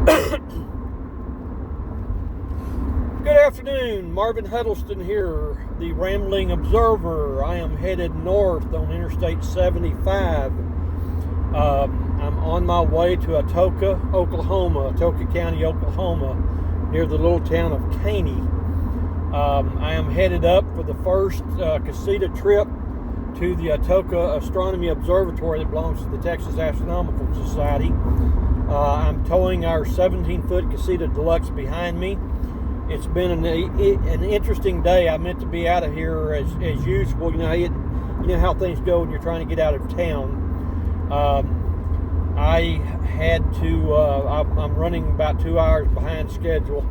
Good afternoon, Marvin Huddleston here, the Rambling Observer. I am headed north on Interstate 75. I'm on my way to Atoka, Oklahoma, Atoka County, Oklahoma, near the little town of Caney. I am headed up for the first Casita trip to the Atoka Astronomy Observatory that belongs to the Texas Astronomical Society. I'm towing our 17-foot Casita Deluxe behind me. It's been an interesting day. I meant to be out of here as usual. You know how things go when you're trying to get out of town. I had to. I'm running about 2 hours behind schedule,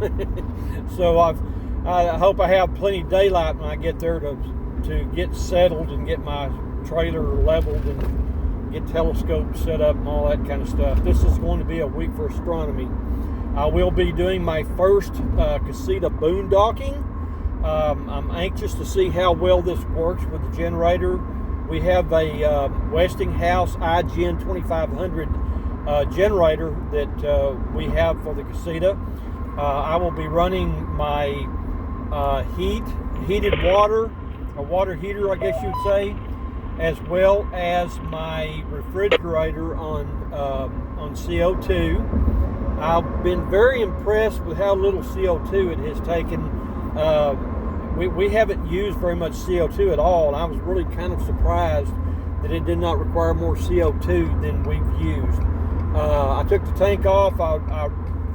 so I hope I have plenty of daylight when I get there to get settled and get my trailer leveled and get telescopes set up and all that kind of stuff. This is going to be a week for astronomy. I will be doing my first Casita boondocking. I'm anxious to see how well this works with the generator. We have a Westinghouse iGen 2500 generator that we have for the Casita. I will be running my heated water, a water heater, I guess you'd say, as well as my refrigerator on CO2. I've been very impressed with how little CO2 it has taken. We haven't used very much CO2 at all, and I was really kind of surprised that it did not require more CO2 than we've used. I took the tank off. I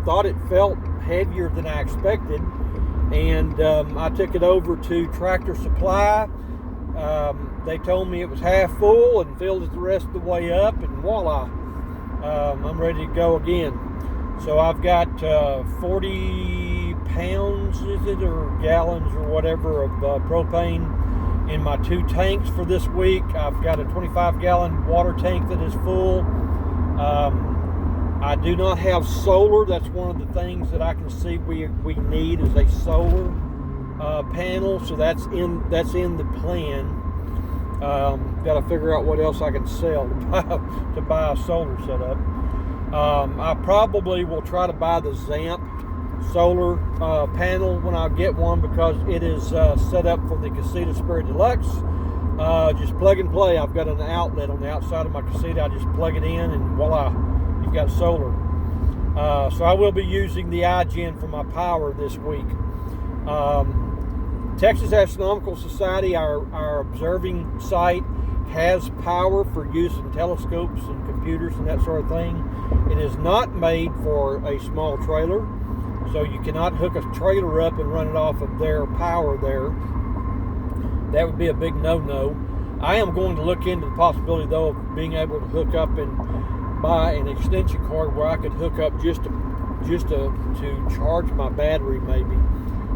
thought it felt heavier than I expected, and I took it over to Tractor Supply. They told me it was half full and filled it the rest of the way up, and voila, I'm ready to go again. So I've got 40 pounds, is it, or gallons or whatever of propane in my 2 tanks for this week. I've got a 25-gallon water tank that is full. I do not have solar. That's one of the things that I can see we need is a solar panel. So that's in the plan. Got to figure out what else I can sell to buy a solar setup. I probably will try to buy the ZAMP solar panel when I get one, because it is set up for the Casita Spirit Deluxe. Just plug and play. I've got an outlet on the outside of my Casita. I just plug it in and voila, you've got solar. So I will be using the iGen for my power this week. Texas Astronomical Society, our observing site, has power for use in telescopes and computers and that sort of thing. It is not made for a small trailer, so you cannot hook a trailer up and run it off of their power there. That would be a big no-no. I am going to look into the possibility, though, of being able to hook up and buy an extension cord where I could hook up just to charge my battery, maybe.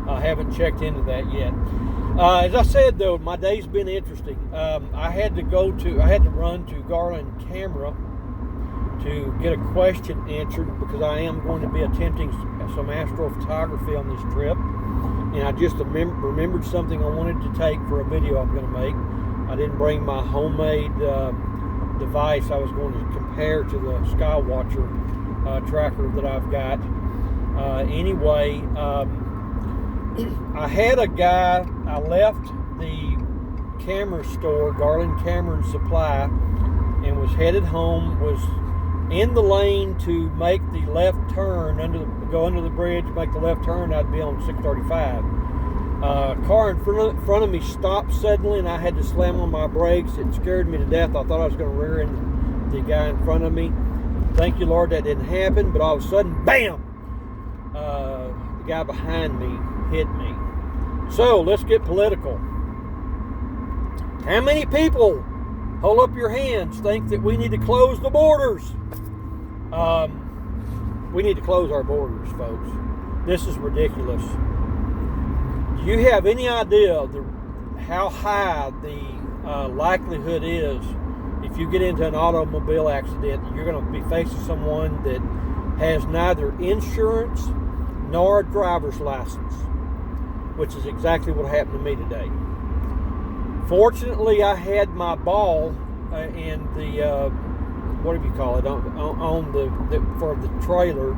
I haven't checked into that yet. As I said, though, my day's been interesting. I had to run to Garland Camera to get a question answered, because I am going to be attempting some astrophotography on this trip. And I just remembered something I wanted to take for a video I'm going to make. I didn't bring my homemade device I was going to compare to the Skywatcher tracker that I've got. Anyway, I had a guy, I left the camera store, Garland Camera and Supply, and was headed home, was in the lane to make the left turn, go under the bridge, make the left turn. I'd be on 635. Car in front of me stopped suddenly, and I had to slam on my brakes. It scared me to death. I thought I was going to rear end the guy in front of me. Thank you, Lord, that didn't happen, but all of a sudden, bam! The guy behind me hit me. So let's get political. How many people, hold up your hands, think that we need to close the borders? We need to close our borders, folks. This is ridiculous. Do you have any idea how high the likelihood is if you get into an automobile accident, you're going to be facing someone that has neither insurance nor a driver's license, which is exactly what happened to me today. Fortunately, I had my ball in the what do you call it, on the for the trailer,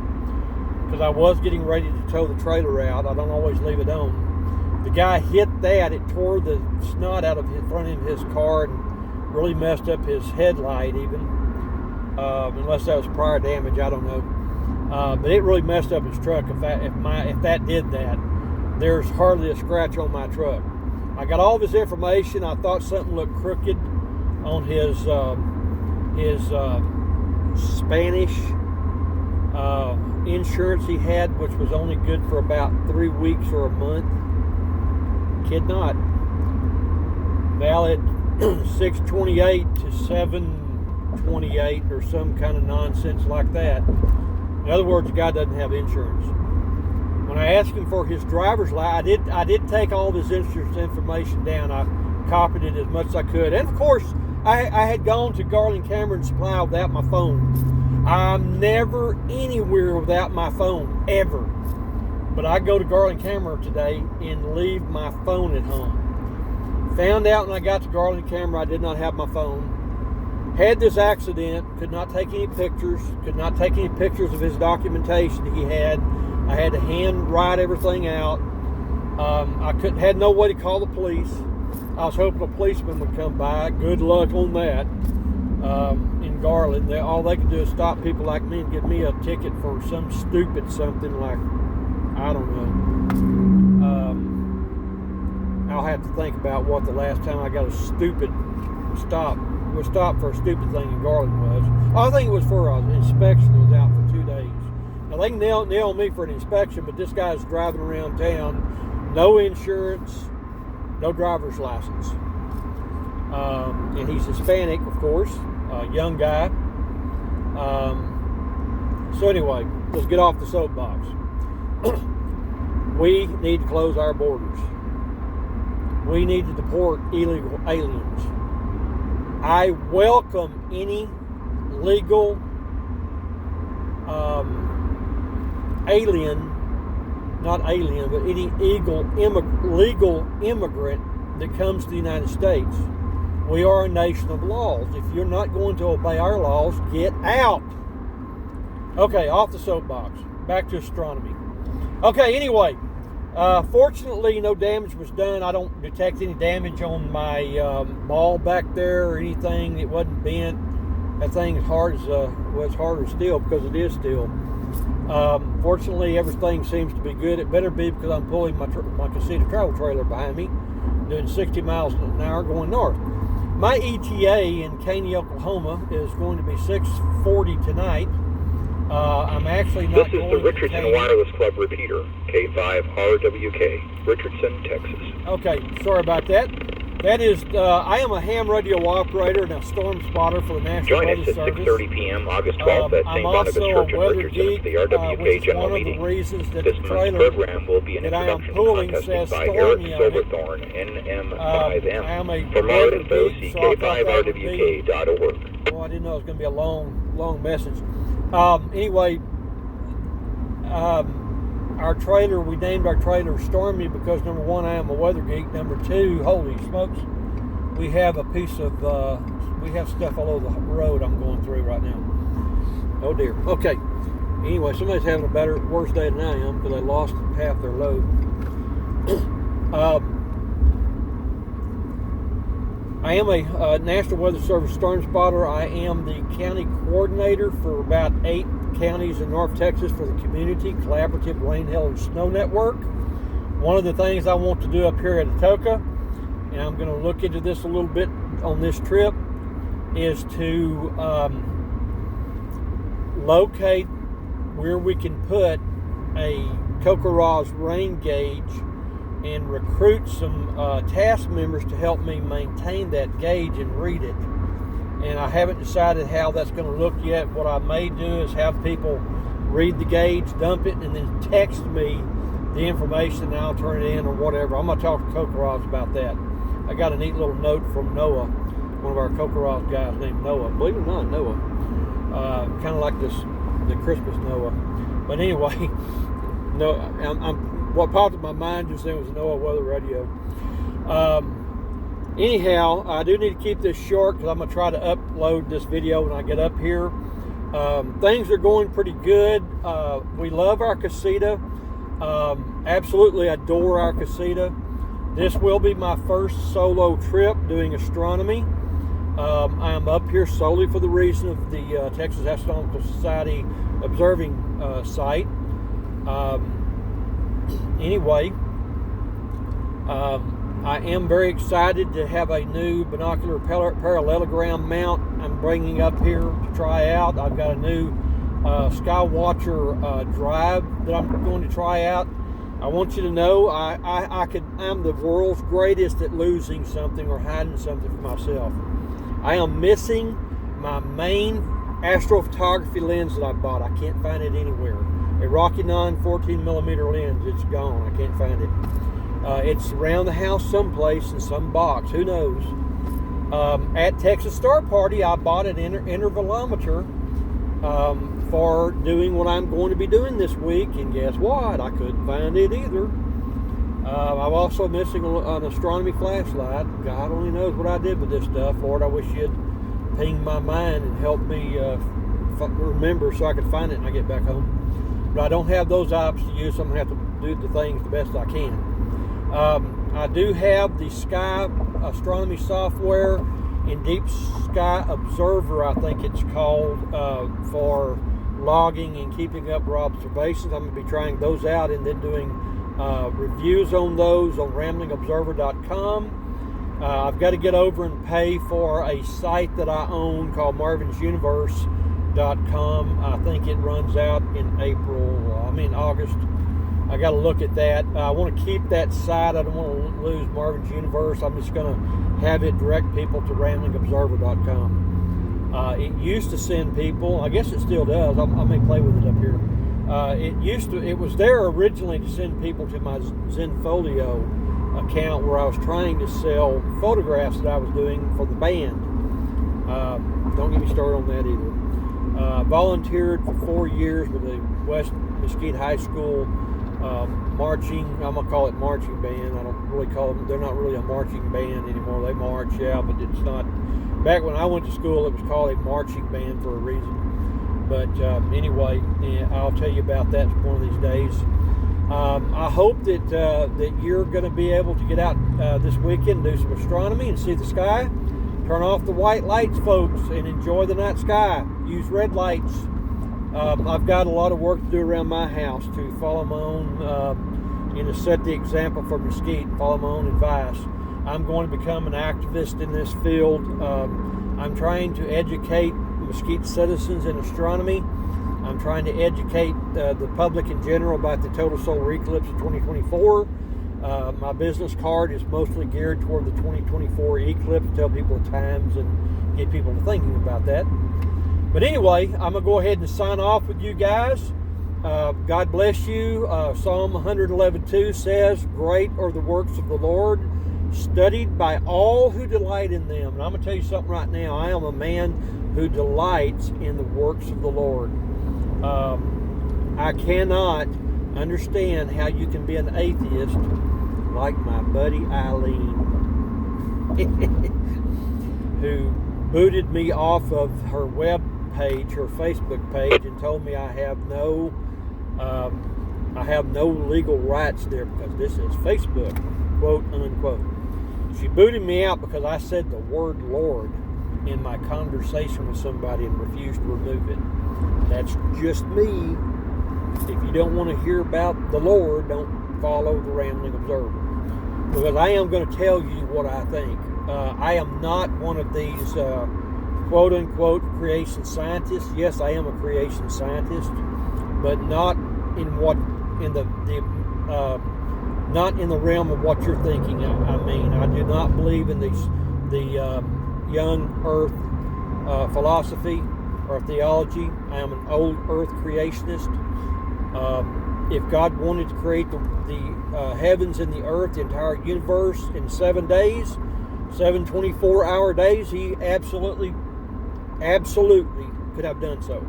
because I was getting ready to tow the trailer out. I don't always leave it on. The guy hit that. It tore the snot out of the front end of his car and really messed up his headlight even. Unless that was prior damage, I don't know. But it really messed up his truck. If that did that, there's hardly a scratch on my truck. I got all of his information. I thought something looked crooked on his Spanish insurance he had, which was only good for about 3 weeks or a month. Kid not. Valid 6/28 to 7/28 or some kind of nonsense like that. In other words, the guy doesn't have insurance. When I asked him for his driver's license, I did take all of his insurance information down. I copied it as much as I could. And of course, I had gone to Garland Camera and Supply without my phone. I'm never anywhere without my phone, ever. But I go to Garland Camera today and leave my phone at home. Found out when I got to Garland Camera I did not have my phone. Had this accident, could not take any pictures, of his documentation he had. I had to hand write everything out. Had no way to call the police. I was hoping a policeman would come by. Good luck on that. In Garland, all they can do is stop people like me and give me a ticket for some stupid something like, I don't know. I'll have to think about what the last time I got a stupid stop for a stupid thing in Garland was. I think it was for an inspection that was out for 2 days. Now they can nail me for an inspection, but this guy's driving around town, no insurance, no driver's license. And he's Hispanic, of course, young guy. So anyway, let's get off the soapbox. We need to close our borders. We need to deport illegal aliens. I welcome any legal any legal immigrant that comes to the United States. We are a nation of laws. If you're not going to obey our laws, get out. Okay, off the soapbox. Back to astronomy. Okay, anyway, fortunately no damage was done. I don't detect any damage on my ball back there or anything. It wasn't bent. That thing is hard as harder steel, because it is steel. Fortunately, everything seems to be good. It better be, because I'm pulling my Casita travel trailer behind me, doing 60 miles an hour going north. My ETA in Caney, Oklahoma is going to be 6:40 tonight. I'm actually not going to This is the Richardson Wireless Club repeater, K5RWK, Richardson, Texas. Okay, sorry about that. That is, I am a ham radio operator and a storm spotter for the National Join Weather us at Service. 6:30 p.m. August 12th at St. Barnabas Church in Richardson for the RWK General Meeting. This month's program will be an introduction to contesting by Eric Silverthorne, NM5M. For more info, see k5rwk.org. Oh, I didn't know it was going to be a long message. Anyway, we named our trailer Stormy because, number one, I am a weather geek. Number two, holy smokes, we have we have stuff all over the road I'm going through right now. Oh dear. Okay. Anyway, somebody's having a worse day than I am because they lost half their load. I am a National Weather Service storm spotter. I am the county coordinator for about 8 counties in North Texas for the Community Collaborative Rain, Hail, and Snow Network. One of the things I want to do up here at Atoka, and I'm going to look into this a little bit on this trip, is to locate where we can put a Kokoraz rain gauge and recruit some task members to help me maintain that gauge and read it. And I haven't decided how that's going to look yet. What I may do is have people read the gauge, dump it, and then text me the information, and I'll turn it in or whatever. I'm going to talk to Kokoraz about that. I got a neat little note from Noah, one of our Kokoraz guys named Noah. Believe it or not, Noah. Kind of like the Christmas Noah. But anyway, no, what popped in my mind just then was Noah Weather Radio. Anyhow, I do need to keep this short because I'm going to try to upload this video when I get up here. Things are going pretty good. We love our Casita. Absolutely adore our Casita. This will be my first solo trip doing astronomy. I'm up here solely for the reason of the Texas Astronomical Society observing site. Anyway, I am very excited to have a new binocular parallelogram mount I'm bringing up here to try out. I've got a new Skywatcher drive that I'm going to try out. I want you to know I'm the world's greatest at losing something or hiding something from myself. I am missing my main astrophotography lens that I bought. I can't find it anywhere. A Rokinon 14mm lens. It's gone. I can't find it. It's around the house someplace in some box. Who knows? At Texas Star Party, I bought an intervalometer for doing what I'm going to be doing this week, and guess what? I couldn't find it either. I'm also missing an astronomy flashlight. God only knows what I did with this stuff. Lord, I wish you'd ping my mind and help me remember so I could find it when I get back home. But I don't have those apps to use, so I'm going to have to do the things the best I can. I do have the Sky Astronomy software in Deep Sky Observer, I think it's called, for logging and keeping up our observations. I'm going to be trying those out and then doing reviews on those on ramblingobserver.com. I've got to get over and pay for a site that I own called marvinsuniverse.com. I think it runs out in August. I got to look at that. I want to keep that site. I don't want to lose Marvin's Universe. I'm just going to have it direct people to ramblingobserver.com. It used to send people, I guess it still does. I may play with it up here. It was there originally to send people to my Zenfolio account where I was trying to sell photographs that I was doing for the band. Don't get me started on that either. Volunteered for 4 years with the West Mesquite High School marching, I'm going to call it marching band. I don't really call them, they're not really a marching band anymore. They march, yeah, but it's not. Back when I went to school, it was called a marching band for a reason. But anyway, I'll tell you about that one of these days. I hope that you're going to be able to get out this weekend and do some astronomy and see the sky. Turn off the white lights, folks, and enjoy the night sky. Use red lights. I've got a lot of work to do around my house to follow my own, set the example for Mesquite, follow my own advice. I'm going to become an activist in this field. I'm trying to educate Mesquite citizens in astronomy. I'm trying to educate the public in general about the total solar eclipse of 2024. My business card is mostly geared toward the 2024 eclipse to tell people the times and get people to thinking about that. But anyway, I'm going to go ahead and sign off with you guys. God bless you. Psalm 111:2 says, "Great are the works of the Lord, studied by all who delight in them." And I'm going to tell you something right now. I am a man who delights in the works of the Lord. I cannot understand how you can be an atheist like my buddy Eileen, who booted me off of her web page, her Facebook page, and told me I have no legal rights there because this is Facebook, quote unquote. She booted me out because I said the word Lord in my conversation with somebody and refused to remove it. That's just me. If you don't want to hear about the Lord, don't follow the Rambling Observer. Because I am going to tell you what I think. I am not one of these quote-unquote creation scientists. Yes, I am a creation scientist, but not in the realm of what you're thinking. I mean, I do not believe in the young Earth philosophy or theology. I am an old Earth creationist. If God wanted to create the heavens and the earth, the entire universe, in 7 days, 7 24-hour days, He absolutely could have done so.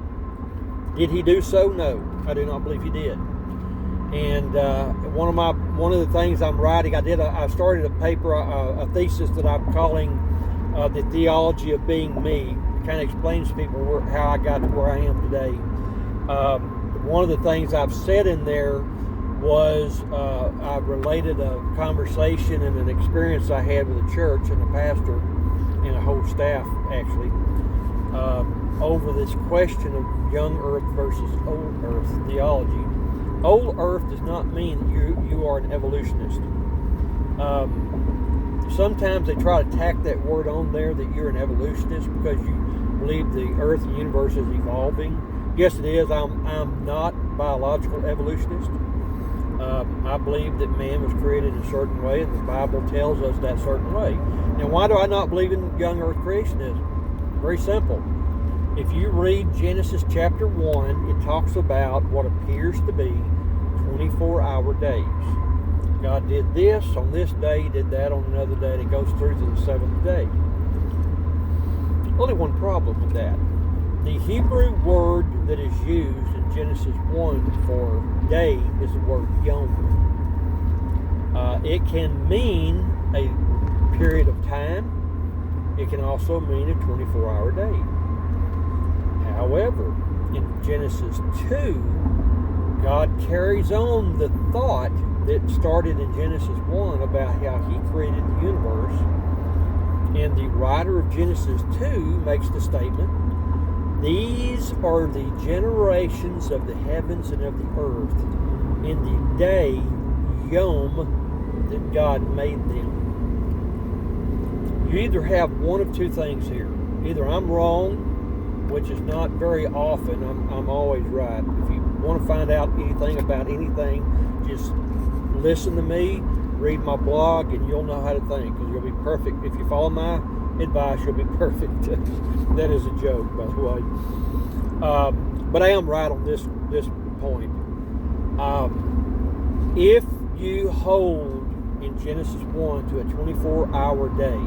Did He do so? No, I do not believe He did. And one of the things I'm writing, I started a paper, a thesis that I'm calling "The Theology of Being Me," kind of explains to people how I got to where I am today. One of the things I've said in there was I related a conversation and an experience I had with a church and a pastor and a whole staff, actually, over this question of young earth versus old earth theology. Old earth does not mean you are an evolutionist. Sometimes they try to tack that word on there that you're an evolutionist because you believe the earth and the universe is evolving. Yes, it is. I'm not a biological evolutionist. I believe that man was created in a certain way, and the Bible tells us that certain way. Now, why do I not believe in young earth creationism? Very simple. If you read Genesis chapter 1, it talks about what appears to be 24-hour days. God did this on this day, He did that on another day, and it goes through to the seventh day. Only one problem with that. The Hebrew word that is used in Genesis 1 for day is the word yom. It can mean a period of time. It can also mean a 24-hour day. However, in Genesis 2, God carries on the thought that started in Genesis 1 about how He created the universe. And the writer of Genesis 2 makes the statement, these are the generations of the heavens and of the earth in the day, Yom, that God made them. You either have one of two things here. Either I'm wrong, which is not very often. I'm always right. If you want to find out anything about anything, just listen to me, read my blog, and you'll know how to think, because you'll be perfect. If you follow my advice, you'll be perfect. That is a joke, by the way. But I am right on this point. If you hold in Genesis 1 to a 24-hour day,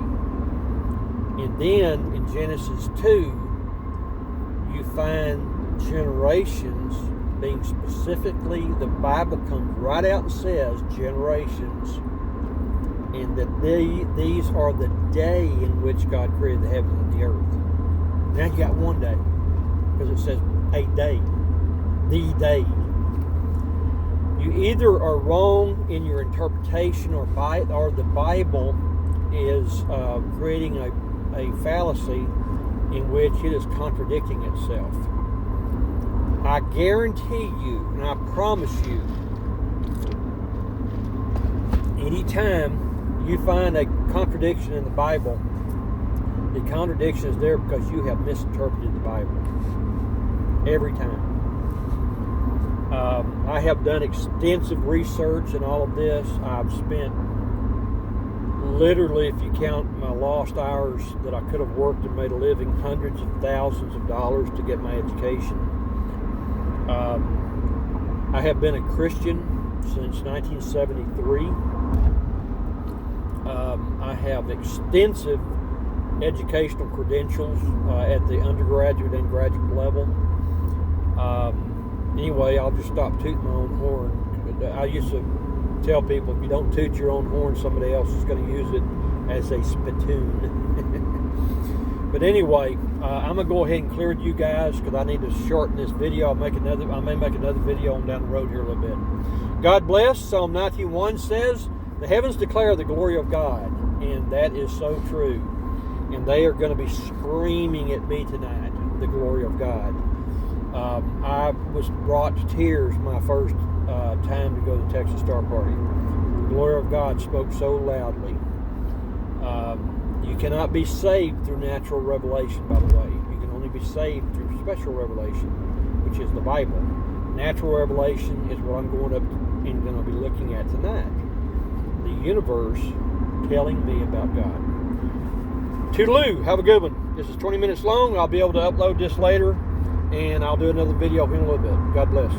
and then in Genesis 2, you find generations being specifically, the Bible comes right out and says generations, and that these are the day in which God created the heavens and the earth. Now you got one day, because it says a day, the day. You either are wrong in your interpretation, or the Bible is creating a fallacy in which it is contradicting itself. I guarantee you, and I promise you, anytime you find a contradiction in the Bible, the contradiction is there because you have misinterpreted the Bible. Every time. I have done extensive research in all of this. I've spent, literally, if you count my lost hours that I could have worked and made a living, hundreds of thousands of dollars to get my education. I have been a Christian since 1973. I have extensive educational credentials at the undergraduate and graduate level. Anyway, I'll just stop tooting my own horn. I used to tell people, if you don't toot your own horn, somebody else is going to use it as a spittoon. But anyway, I'm going to go ahead and clear you guys because I need to shorten this video. I may make another video on down the road here a little bit. God bless. Psalm 19:1 says, the heavens declare the glory of God. And that is so true. And they are going to be screaming at me tonight, the glory of God. I was brought to tears my first time to go to the Texas Star Party. The glory of God spoke so loudly. You cannot be saved through natural revelation, by the way. You can only be saved through special revelation, which is the Bible. Natural revelation is what I'm going to be looking at tonight. The universe telling me about God. Toodaloo, have a good one. This is 20 minutes long. I'll be able to upload this later, and I'll do another video in a little bit. God bless.